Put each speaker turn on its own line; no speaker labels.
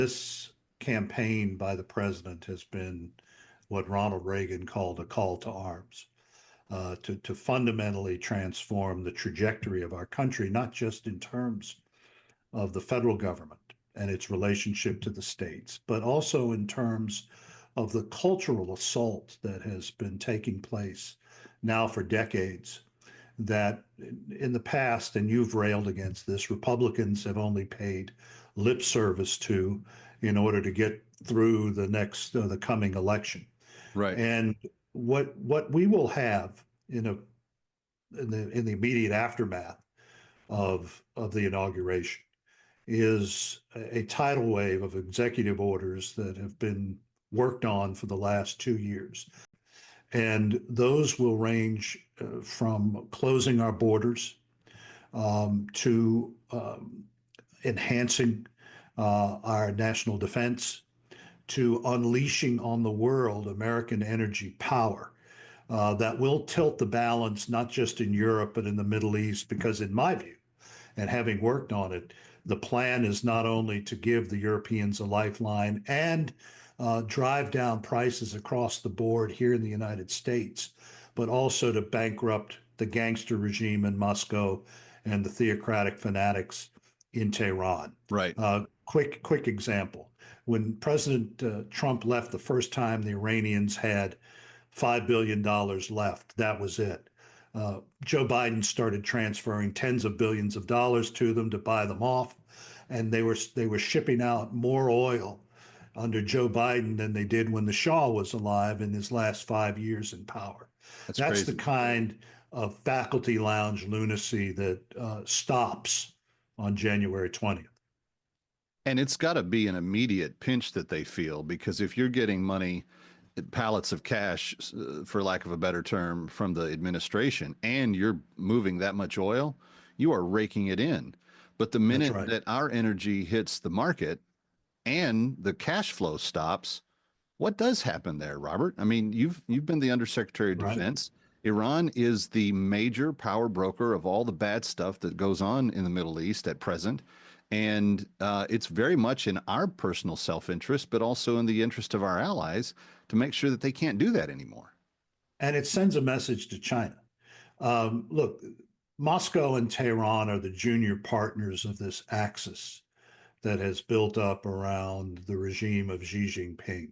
This campaign by the president has been what Ronald Reagan called a call to arms, to fundamentally transform the trajectory of our country, not just in terms of the federal government and its relationship to the states, but also in terms of the cultural assault that has been taking place now for decades. That in the past, and you've railed against this, Republicans have only paid lip service to in order to get through the coming election.
Right.
And what we will have in the immediate aftermath of the inauguration is a tidal wave of executive orders that have been worked on for the last 2 years. And those will range from closing our borders to enhancing our national defense, to unleashing on the world American energy power that will tilt the balance, not just in Europe, but in the Middle East. Because, in my view, and having worked on it, the plan is not only to give the Europeans a lifeline and drive down prices across the board here in the United States, but also to bankrupt the gangster regime in Moscow and the theocratic fanatics in Tehran.
Right.
Quick example. When President Trump left the first time, the Iranians had $5 billion left. That was it. Joe Biden started transferring tens of billions of dollars to them to buy them off, and they were shipping out more oil under Joe Biden than they did when the Shah was alive in his last 5 years in power.
That's
That's the
crazy.
kind of faculty lounge lunacy that stops on January 20th.
And it's got to be an immediate pinch that they feel because if you're getting money, pallets of cash, for lack of a better term, from the administration, and you're moving that much oil, you are raking it in. But the
That's
minute
right.
that our energy hits the market and the cash flow stops, what does happen there, Robert? I mean, you've been the Undersecretary of
Right.
Defense. Iran is the major power broker of all the bad stuff that goes on in the Middle East at present. And it's very much in our personal self-interest, but also in the interest of our allies to make sure that they can't do that anymore.
And it sends a message to China. Look, Moscow and Tehran are the junior partners of this axis that has built up around the regime of Xi Jinping.